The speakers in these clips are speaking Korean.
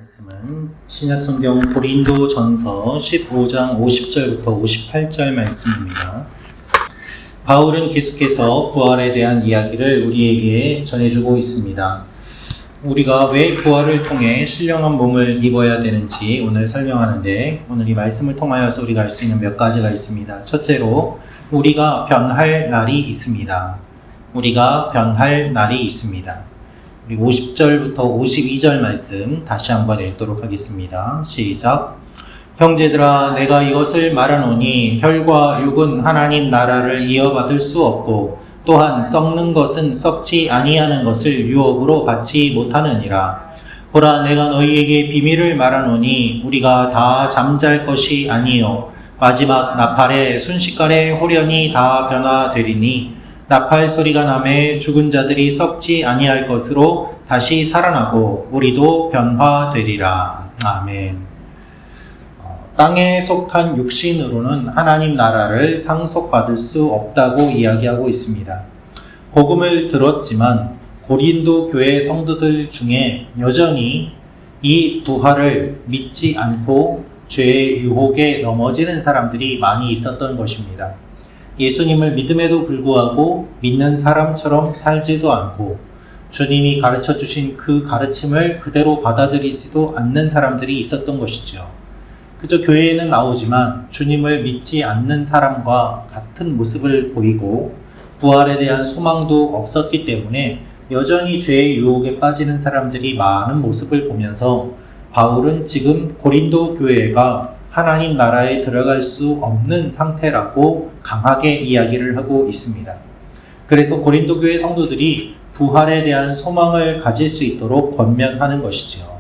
말씀은 신약성경 고린도전서 15장 50절부터 58절 말씀입니다. 바울은 계속해서 부활에 대한 이야기를 우리에게 전해주고 있습니다. 우리가 왜 부활을 통해 신령한 몸을 입어야 되는지 오늘 설명하는데, 오늘 이 말씀을 통하여서 우리가 알 수 있는 몇 가지가 있습니다. 첫째로 우리가 변할 날이 있습니다. 우리가 변할 날이 있습니다. 50절부터 52절 말씀 다시 한번 읽도록 하겠습니다. 시작. 형제들아, 내가 이것을 말하노니 혈과 육은 하나님 나라를 이어받을 수 없고, 또한 썩는 것은 썩지 아니하는 것을 유업으로 받지 못하느니라. 보라, 내가 너희에게 비밀을 말하노니 우리가 다 잠잘 것이 아니요 마지막 나팔에 순식간에 호련히 다 변화되리니, 나팔 소리가 나매 죽은 자들이 썩지 아니할 것으로 다시 살아나고 우리도 변화되리라. 아멘. 땅에 속한 육신으로는 하나님 나라를 상속받을 수 없다고 이야기하고 있습니다. 복음을 들었지만 고린도 교회 성도들 중에 여전히 이 부활을 믿지 않고 죄의 유혹에 넘어지는 사람들이 많이 있었던 것입니다. 예수님을 믿음에도 불구하고 믿는 사람처럼 살지도 않고, 주님이 가르쳐 주신 그 가르침을 그대로 받아들이지도 않는 사람들이 있었던 것이죠. 그저 교회에는 나오지만 주님을 믿지 않는 사람과 같은 모습을 보이고 부활에 대한 소망도 없었기 때문에 여전히 죄의 유혹에 빠지는 사람들이 많은 모습을 보면서 바울은 지금 고린도 교회가 하나님 나라에 들어갈 수 없는 상태라고 강하게 이야기를 하고 있습니다. 그래서 고린도 교회 성도들이 부활에 대한 소망을 가질 수 있도록 권면하는 것이죠.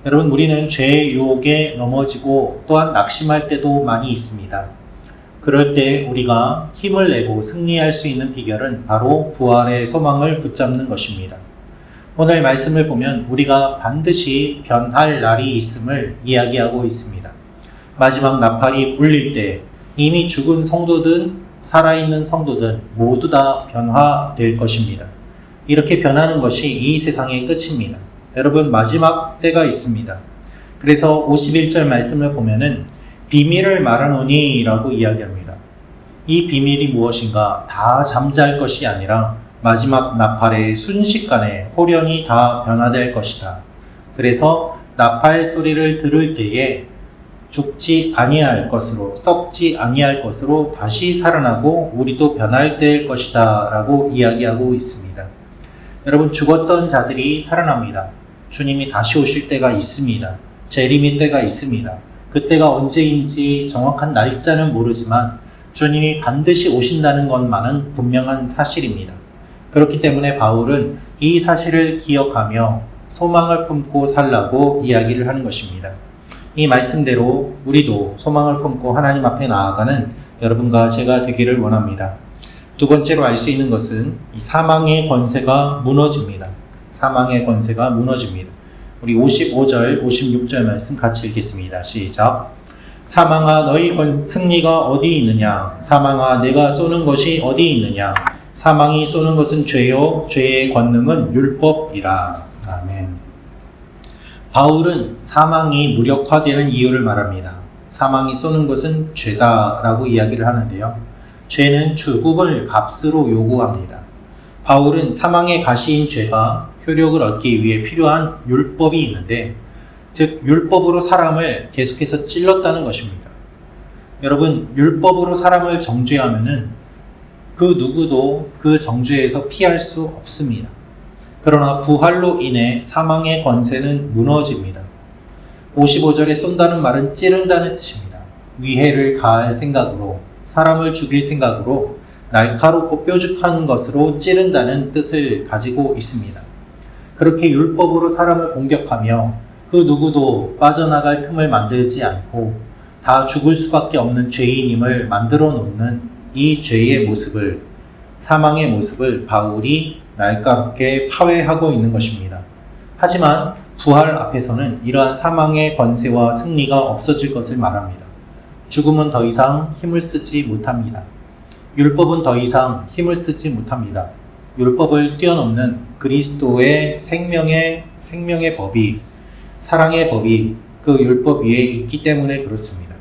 여러분, 우리는 죄의 유혹에 넘어지고 또한 낙심할 때도 많이 있습니다. 그럴 때 우리가 힘을 내고 승리할 수 있는 비결은 바로 부활의 소망을 붙잡는 것입니다. 오늘 말씀을 보면 우리가 반드시 변할 날이 있음을 이야기하고 있습니다. 마지막 나팔이 울릴 때 이미 죽은 성도든 살아있는 성도든 모두 다 변화될 것입니다. 이렇게 변하는 것이 이 세상의 끝입니다. 여러분, 마지막 때가 있습니다. 그래서 51절 말씀을 보면은 비밀을 말하노니 라고 이야기합니다. 이 비밀이 무엇인가? 다 잠잘 것이 아니라 마지막 나팔의 순식간에 호련히 다 변화될 것이다. 그래서 나팔 소리를 들을 때에 죽지 아니할 것으로, 썩지 아니할 것으로 다시 살아나고 우리도 변화될 것이다 라고 이야기하고 있습니다. 여러분, 죽었던 자들이 살아납니다. 주님이 다시 오실 때가 있습니다. 재림의 때가 있습니다. 그때가 언제인지 정확한 날짜는 모르지만 주님이 반드시 오신다는 것만은 분명한 사실입니다. 그렇기 때문에 바울은 이 사실을 기억하며 소망을 품고 살라고 이야기를 하는 것입니다. 이 말씀대로 우리도 소망을 품고 하나님 앞에 나아가는 여러분과 제가 되기를 원합니다. 두 번째로 알 수 있는 것은 이 사망의 권세가 무너집니다. 사망의 권세가 무너집니다. 우리 55절, 56절 말씀 같이 읽겠습니다. 시작. 사망아, 너희 승리가 어디 있느냐? 사망아, 내가 쏘는 것이 어디 있느냐? 사망이 쏘는 것은 죄요, 죄의 권능은 율법이라. 아멘. 바울은 사망이 무력화되는 이유를 말합니다. 사망이 쏘는 것은 죄다라고 이야기를 하는데요. 죄는 죽음을 값으로 요구합니다. 바울은 사망의 가시인 죄가 효력을 얻기 위해 필요한 율법이 있는데, 즉 율법으로 사람을 계속해서 찔렀다는 것입니다. 여러분, 율법으로 사람을 정죄하면은 그 누구도 그 정죄에서 피할 수 없습니다. 그러나 부활로 인해 사망의 권세는 무너집니다. 55절에 쏜다는 말은 찌른다는 뜻입니다. 위해를 가할 생각으로, 사람을 죽일 생각으로 날카롭고 뾰족한 것으로 찌른다는 뜻을 가지고 있습니다. 그렇게 율법으로 사람을 공격하며 그 누구도 빠져나갈 틈을 만들지 않고 다 죽을 수밖에 없는 죄인임을 만들어 놓는 이 죄의 모습을, 사망의 모습을 바울이 날카롭게 파괴하고 있는 것입니다. 하지만 부활 앞에서는 이러한 사망의 권세와 승리가 없어질 것을 말합니다. 죽음은 더 이상 힘을 쓰지 못합니다. 율법은 더 이상 힘을 쓰지 못합니다. 율법을 뛰어넘는 그리스도의 생명의 법이 사랑의 법이 그 율법 위에 있기 때문에 그렇습니다.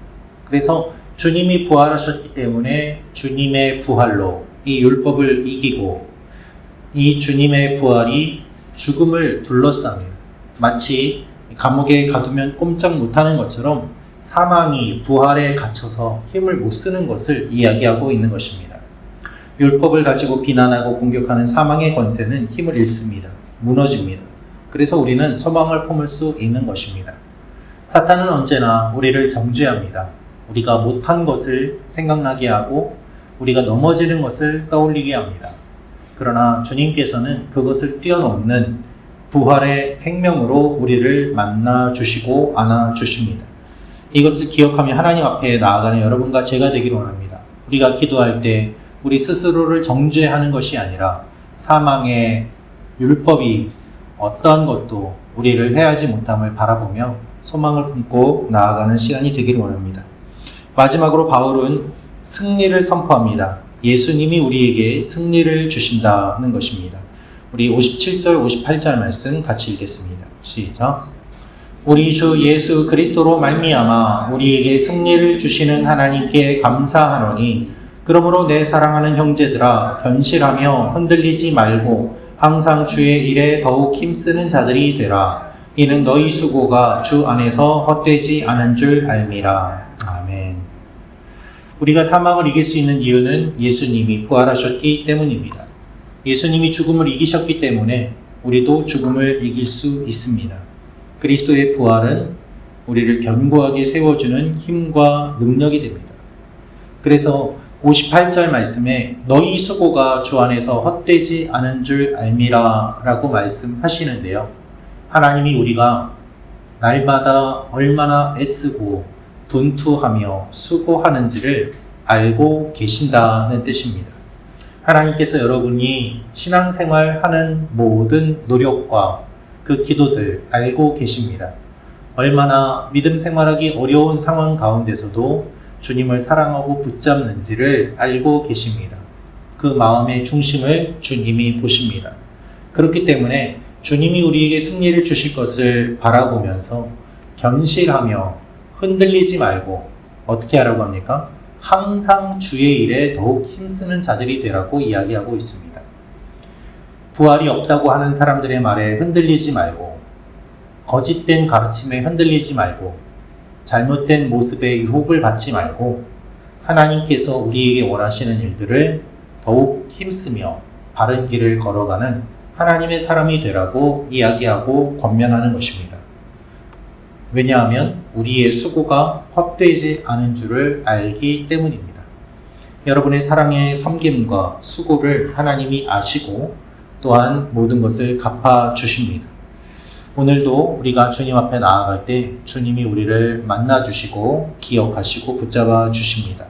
그래서 주님이 부활하셨기 때문에 주님의 부활로 이 율법을 이기고 이 주님의 부활이 죽음을 둘러쌉니다. 마치 감옥에 가두면 꼼짝 못하는 것처럼 사망이 부활에 갇혀서 힘을 못 쓰는 것을 이야기하고 있는 것입니다. 율법을 가지고 비난하고 공격하는 사망의 권세는 힘을 잃습니다. 무너집니다. 그래서 우리는 소망을 품을 수 있는 것입니다. 사탄은 언제나 우리를 정죄합니다. 우리가 못한 것을 생각나게 하고 우리가 넘어지는 것을 떠올리게 합니다. 그러나 주님께서는 그것을 뛰어넘는 부활의 생명으로 우리를 만나 주시고 안아 주십니다. 이것을 기억하며 하나님 앞에 나아가는 여러분과 제가 되기를 원합니다. 우리가 기도할 때 우리 스스로를 정죄하는 것이 아니라 사망의 율법이 어떠한 것도 우리를 해하지 못함을 바라보며 소망을 품고 나아가는 시간이 되기를 원합니다. 마지막으로 바울은 승리를 선포합니다. 예수님이 우리에게 승리를 주신다는 것입니다. 우리 57절, 58절 말씀 같이 읽겠습니다. 시작. 우리 주 예수 그리스도로 말미암아 우리에게 승리를 주시는 하나님께 감사하노니 그러므로 내 사랑하는 형제들아 견실하며 흔들리지 말고 항상 주의 일에 더욱 힘쓰는 자들이 되라. 이는 너희 수고가 주 안에서 헛되지 않은 줄 알미라. 아멘. 우리가 사망을 이길 수 있는 이유는 예수님이 부활하셨기 때문입니다. 예수님이 죽음을 이기셨기 때문에 우리도 죽음을 이길 수 있습니다. 그리스도의 부활은 우리를 견고하게 세워주는 힘과 능력이 됩니다. 그래서 58절 말씀에 너희 수고가 주 안에서 헛되지 않은 줄 알미라 라고 말씀하시는데요. 하나님이 우리가 날마다 얼마나 애쓰고 분투하며 수고하는지를 알고 계신다는 뜻입니다. 하나님께서 여러분이 신앙생활하는 모든 노력과 그 기도들 알고 계십니다. 얼마나 믿음 생활하기 어려운 상황 가운데서도 주님을 사랑하고 붙잡는지를 알고 계십니다. 그 마음의 중심을 주님이 보십니다. 그렇기 때문에 주님이 우리에게 승리를 주실 것을 바라보면서 견실하며 흔들리지 말고 어떻게 하라고 합니까? 항상 주의 일에 더욱 힘쓰는 자들이 되라고 이야기하고 있습니다. 부활이 없다고 하는 사람들의 말에 흔들리지 말고 거짓된 가르침에 흔들리지 말고 잘못된 모습에 유혹을 받지 말고 하나님께서 우리에게 원하시는 일들을 더욱 힘쓰며 바른 길을 걸어가는 하나님의 사람이 되라고 이야기하고 권면하는 것입니다. 왜냐하면 우리의 수고가 헛되지 않은 줄을 알기 때문입니다. 여러분의 사랑의 섬김과 수고를 하나님이 아시고 또한 모든 것을 갚아주십니다. 오늘도 우리가 주님 앞에 나아갈 때 주님이 우리를 만나주시고 기억하시고 붙잡아 주십니다.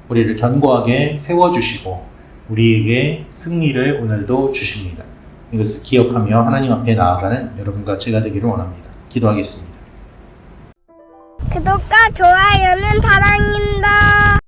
우리를 견고하게 세워주시고 우리에게 승리를 오늘도 주십니다. 이것을 기억하며 하나님 앞에 나아가는 여러분과 제가 되기를 원합니다. 기도하겠습니다. 구독과 좋아요는 사랑입니다.